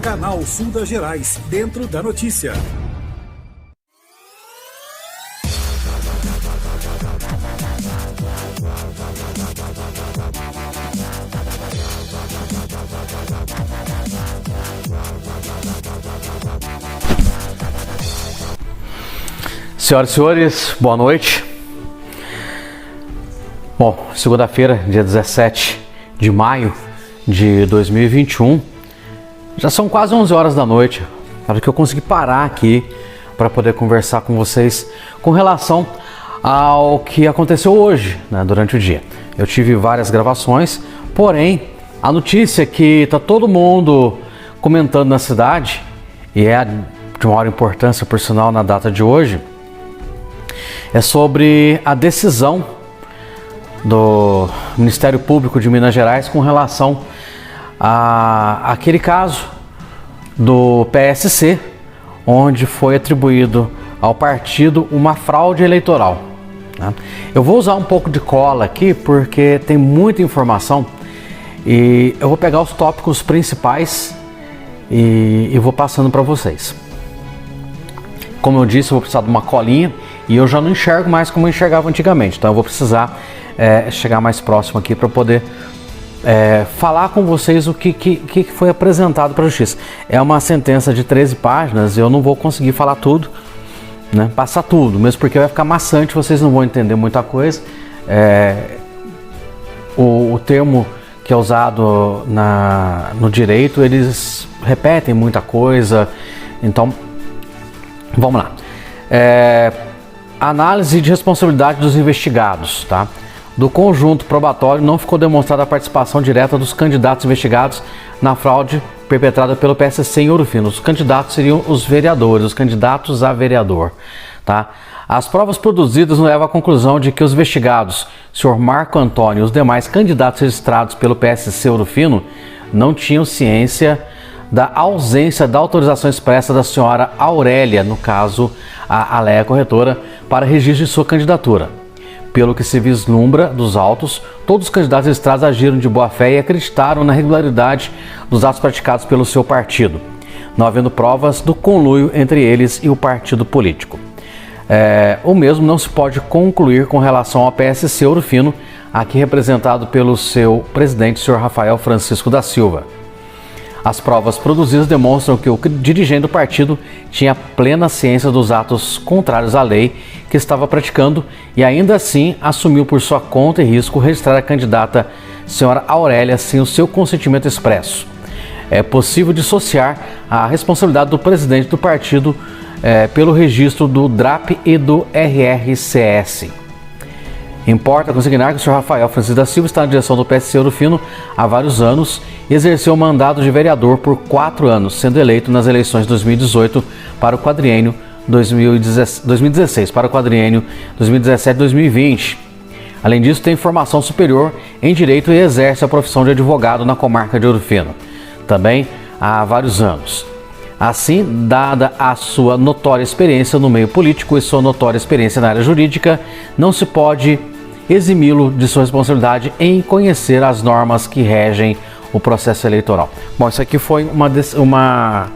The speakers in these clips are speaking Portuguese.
Canal Sul das Gerais, dentro da notícia. Senhoras e senhores, boa noite. Bom, segunda-feira, dia 17 de maio de 2021, já são quase 11 horas da noite, para que eu consegui parar aqui para poder conversar com vocês com relação ao que aconteceu hoje, né, durante o dia. Eu tive várias gravações, porém, a notícia que está todo mundo comentando na cidade, e é de maior importância, por sinal, na data de hoje, é sobre a decisão do Ministério Público de Minas Gerais com relação a aquele caso do PSC, onde foi atribuído ao partido uma fraude eleitoral, né? Eu vou usar um pouco de cola aqui porque tem muita informação e eu vou pegar os tópicos principais e vou passando para vocês. Como eu disse, eu vou precisar de uma colinha e eu já não enxergo mais como eu enxergava antigamente, então eu vou precisar chegar mais próximo aqui para poder falar com vocês o que foi apresentado para a Justiça. É uma sentença de 13 páginas, eu não vou conseguir falar tudo, né, passar tudo, mesmo porque vai ficar maçante, vocês não vão entender muita coisa. O termo que é usado no direito, eles repetem muita coisa, então vamos lá. Análise de responsabilidade dos investigados, tá? Do conjunto probatório não ficou demonstrada a participação direta dos candidatos investigados na fraude perpetrada pelo PSC em Ouro Fino. Os candidatos seriam os vereadores, os candidatos a vereador, tá? As provas produzidas levam à conclusão de que os investigados, senhor Marco Antônio e os demais candidatos registrados pelo PSC Ouro Fino, não tinham ciência da ausência da autorização expressa da senhora Aurélia, no caso a Aléia corretora, para registro de sua candidatura. Pelo que se vislumbra dos autos, todos os candidatos registrados agiram de boa fé e acreditaram na regularidade dos atos praticados pelo seu partido, não havendo provas do conluio entre eles e o partido político. O mesmo não se pode concluir com relação ao PSC Ouro Fino, aqui representado pelo seu presidente, senhor Rafael Francisco da Silva. As provas produzidas demonstram que o dirigente do partido tinha plena ciência dos atos contrários à lei que estava praticando e ainda assim assumiu por sua conta e risco registrar a candidata senhora Aurélia sem o seu consentimento expresso. É possível dissociar a responsabilidade do presidente do partido pelo registro do DRAP e do RRCS. Importa consignar que o senhor Rafael Francisco da Silva está na direção do PSC Ouro Fino há vários anos e exerceu o mandato de vereador por 4 anos, sendo eleito nas eleições de 2018 para o quadriênio 2016 para o quadriênio 2017-2020. Além disso, tem formação superior em Direito e exerce a profissão de advogado na comarca de Ouro Fino, também há vários anos. Assim, dada a sua notória experiência no meio político e sua notória experiência na área jurídica, não se pode eximi-lo de sua responsabilidade em conhecer as normas que regem o processo eleitoral. Bom, isso aqui foi uma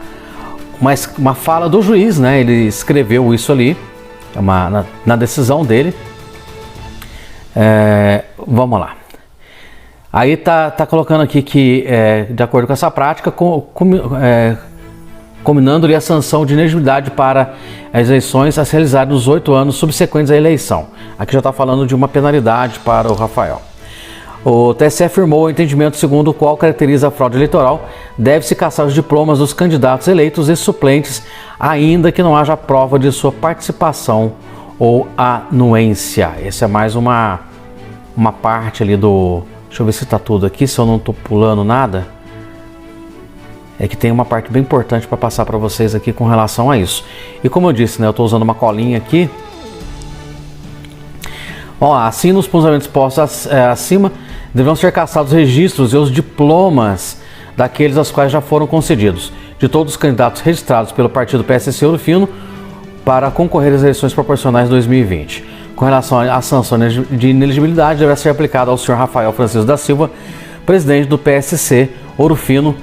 fala do juiz, né? Ele escreveu isso ali, na decisão dele. Vamos lá. Aí tá colocando aqui que, de acordo com essa prática, combinando-lhe a sanção de inelegibilidade para as eleições a se realizar nos 8 anos subsequentes à eleição. Aqui já está falando de uma penalidade para o Rafael. O TSE afirmou o entendimento segundo o qual caracteriza a fraude eleitoral, deve-se caçar os diplomas dos candidatos eleitos e suplentes, ainda que não haja prova de sua participação ou anuência. Essa é mais uma parte ali do... Deixa eu ver se está tudo aqui, se eu não estou pulando nada. É que tem uma parte bem importante para passar para vocês aqui com relação a isso. E como eu disse, né, eu estou usando uma colinha aqui. Bom, assim nos posicionamentos postos acima, deverão ser caçados os registros e os diplomas daqueles aos quais já foram concedidos, de todos os candidatos registrados pelo partido PSC Ouro Fino para concorrer às eleições proporcionais de 2020. Com relação à sanção de inelegibilidade, deverá ser aplicada ao senhor Rafael Francisco da Silva, presidente do PSC Ouro Fino,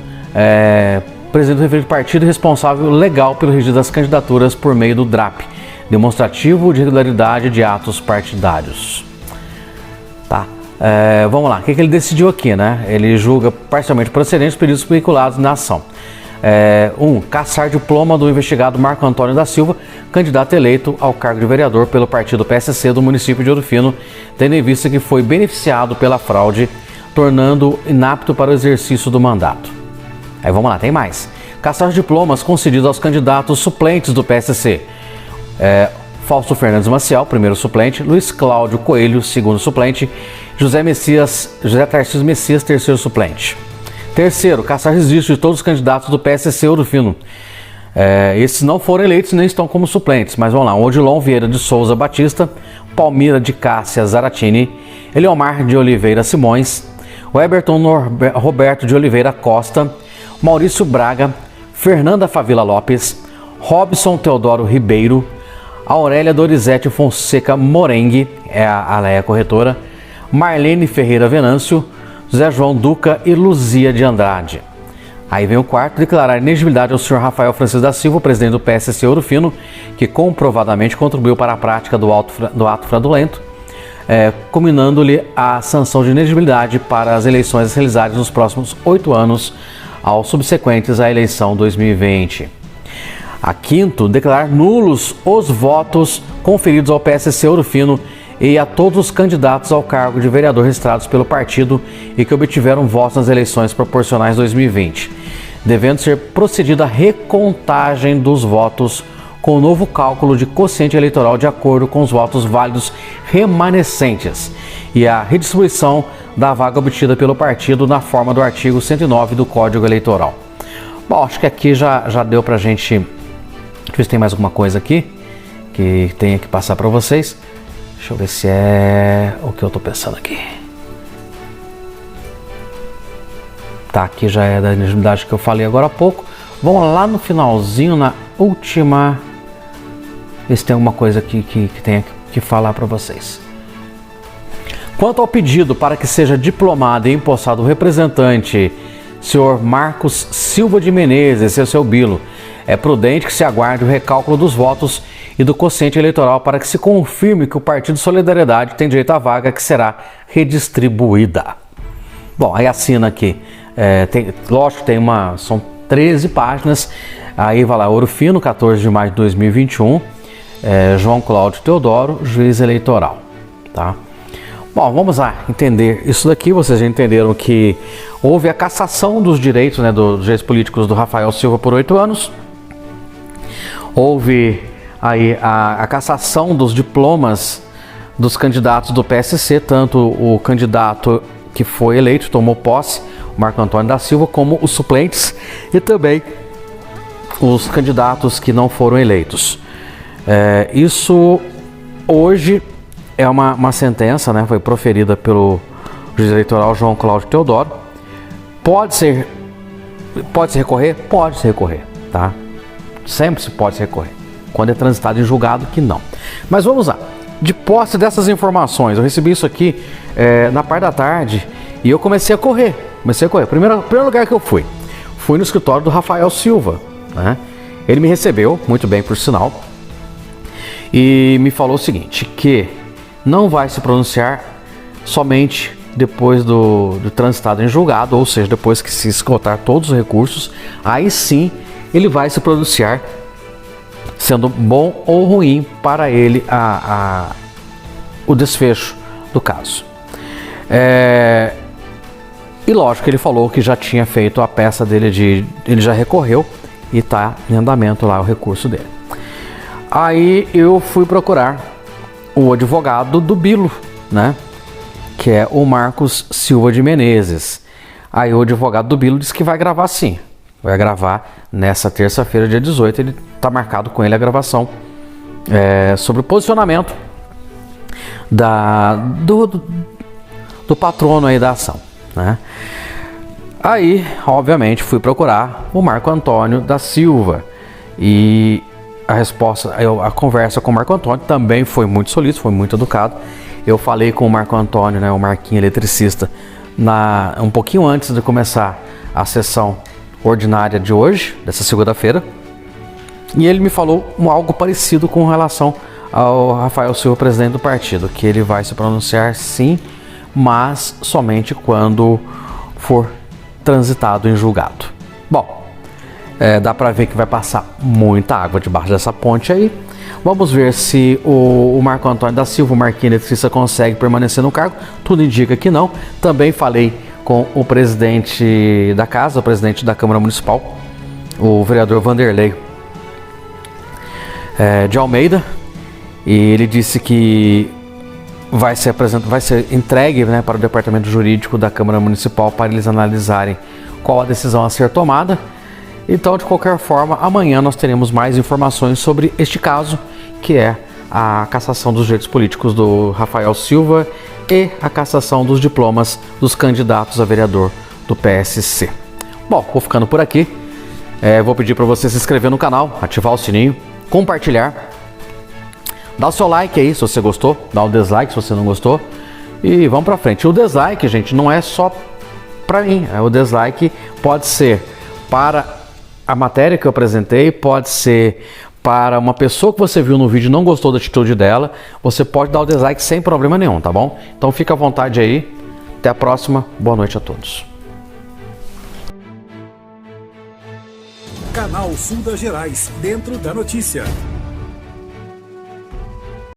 presidente do referido partido e responsável legal pelo registro das candidaturas por meio do DRAP, demonstrativo de regularidade de atos partidários. Tá. Vamos lá, o que ele decidiu aqui, né? Ele julga parcialmente procedentes os pedidos veiculados na ação. 1. Cassar diploma do investigado Marco Antônio da Silva, candidato eleito ao cargo de vereador pelo partido PSC do município de Ouro Fino, tendo em vista que foi beneficiado pela fraude, tornando inapto para o exercício do mandato. Aí vamos lá, tem mais. Cassar diplomas concedidos aos candidatos suplentes do PSC. Fausto Fernandes Maciel, primeiro suplente, Luiz Cláudio Coelho, segundo suplente, José Tarcísio Messias, terceiro suplente. Terceiro, caçar registro de todos os candidatos do PSC Ouro Fino. Esses não foram eleitos nem estão como suplentes, mas vamos lá. Odilon Vieira de Souza Batista, Palmira de Cássia Zaratini, Eliomar de Oliveira Simões, Weberton Roberto de Oliveira Costa, Maurício Braga, Fernanda Favila Lopes, Robson Teodoro Ribeiro, Aurélia Dorizete Fonseca Morengue, ela é a corretora, Marlene Ferreira Venâncio, José João Duca e Luzia de Andrade. Aí vem o quarto, declarar inegibilidade ao senhor Rafael Francisco da Silva, presidente do PSC Ouro Fino, que comprovadamente contribuiu para a prática do ato fraudulento, combinando-lhe a sanção de inegibilidade para as eleições realizadas nos próximos 8 anos, aos subsequentes à eleição 2020. A quinto, declarar nulos os votos conferidos ao PSC Ouro Fino e a todos os candidatos ao cargo de vereador registrados pelo partido e que obtiveram votos nas eleições proporcionais 2020, devendo ser procedida a recontagem dos votos com o novo cálculo de quociente eleitoral de acordo com os votos válidos remanescentes e a redistribuição da vaga obtida pelo partido na forma do artigo 109 do Código Eleitoral. Bom, acho que aqui já deu pra gente. Deixa eu ver se tem mais alguma coisa aqui que tenha que passar para vocês. Deixa eu ver se é o que eu tô pensando aqui. Tá, aqui já é da inegibilidade que eu falei agora há pouco. Vamos lá no finalzinho, na última. Ver se tem alguma coisa aqui que tenha que falar para vocês. Quanto ao pedido para que seja diplomado e empossado o representante, senhor Marcos Silva de Menezes, esse é o seu Bilo, é prudente que se aguarde o recálculo dos votos e do quociente eleitoral para que se confirme que o Partido Solidariedade tem direito à vaga que será redistribuída. Bom, aí assina aqui. Lógico, são 13 páginas. Aí vai lá, Ouro Fino, 14 de maio de 2021. João Cláudio Teodoro, juiz eleitoral. Tá? Bom, vamos lá entender isso daqui. Vocês já entenderam que houve a cassação dos direitos, dos direitos políticos do Rafael Silva por 8 anos. Houve aí a cassação dos diplomas dos candidatos do PSC, tanto o candidato que foi eleito, tomou posse, o Marco Antônio da Silva, como os suplentes e também os candidatos que não foram eleitos. Isso hoje é uma sentença, foi proferida pelo juiz eleitoral João Cláudio Teodoro. Pode se recorrer? Pode se recorrer, tá? Sempre se pode recorrer. Quando é transitado em julgado, que não. Mas vamos lá. De posse dessas informações, eu recebi isso aqui na parte da tarde e eu comecei a correr. Primeiro lugar que eu fui no escritório do Rafael Silva, né? Ele me recebeu, muito bem por sinal, e me falou o seguinte, que não vai se pronunciar somente depois do transitado em julgado, ou seja, depois que se esgotar todos os recursos, aí sim ele vai se pronunciar, sendo bom ou ruim para ele o desfecho do caso. E lógico que ele falou que já tinha feito a peça dele, ele já recorreu e está em andamento lá o recurso dele. Aí eu fui procurar o advogado do Bilo, que é o Marcos Silva de Menezes. Aí o advogado do Bilo disse que vai gravar sim. Vai gravar nessa terça-feira, dia 18, ele está marcado com ele a gravação sobre o posicionamento do patrono aí da ação, Aí, obviamente, fui procurar o Marco Antônio da Silva e a conversa com o Marco Antônio também foi muito solícito, foi muito educado. Eu falei com o Marco Antônio, o Marquinho eletricista, um pouquinho antes de começar a sessão ordinária de hoje, dessa segunda-feira, e ele me falou algo parecido com relação ao Rafael Silva, presidente do partido, que ele vai se pronunciar sim, mas somente quando for transitado em julgado. Bom, dá para ver que vai passar muita água debaixo dessa ponte aí. Vamos ver se o Marco Antônio da Silva, o Marquinhos Eletricista, consegue permanecer no cargo. Tudo indica que não. Também falei com o presidente da casa, o presidente da Câmara Municipal, o vereador Vanderlei de Almeida, e ele disse que vai ser entregue, né, para o departamento jurídico da Câmara Municipal para eles analisarem qual a decisão a ser tomada. Então, de qualquer forma, amanhã nós teremos mais informações sobre este caso, que é a cassação dos direitos políticos do Rafael Silva e a cassação dos diplomas dos candidatos a vereador do PSC. Bom, vou ficando por aqui. Vou pedir para você se inscrever no canal, ativar o sininho, compartilhar, dá o seu like aí se você gostou, dá o dislike se você não gostou e vamos pra frente. O dislike, gente, não é só pra mim, o dislike pode ser para a matéria que eu apresentei, pode ser para uma pessoa que você viu no vídeo e não gostou da atitude dela, você pode dar o dislike sem problema nenhum, tá bom? Então fica à vontade aí, até a próxima, boa noite a todos. Canal Sul das Gerais, dentro da notícia.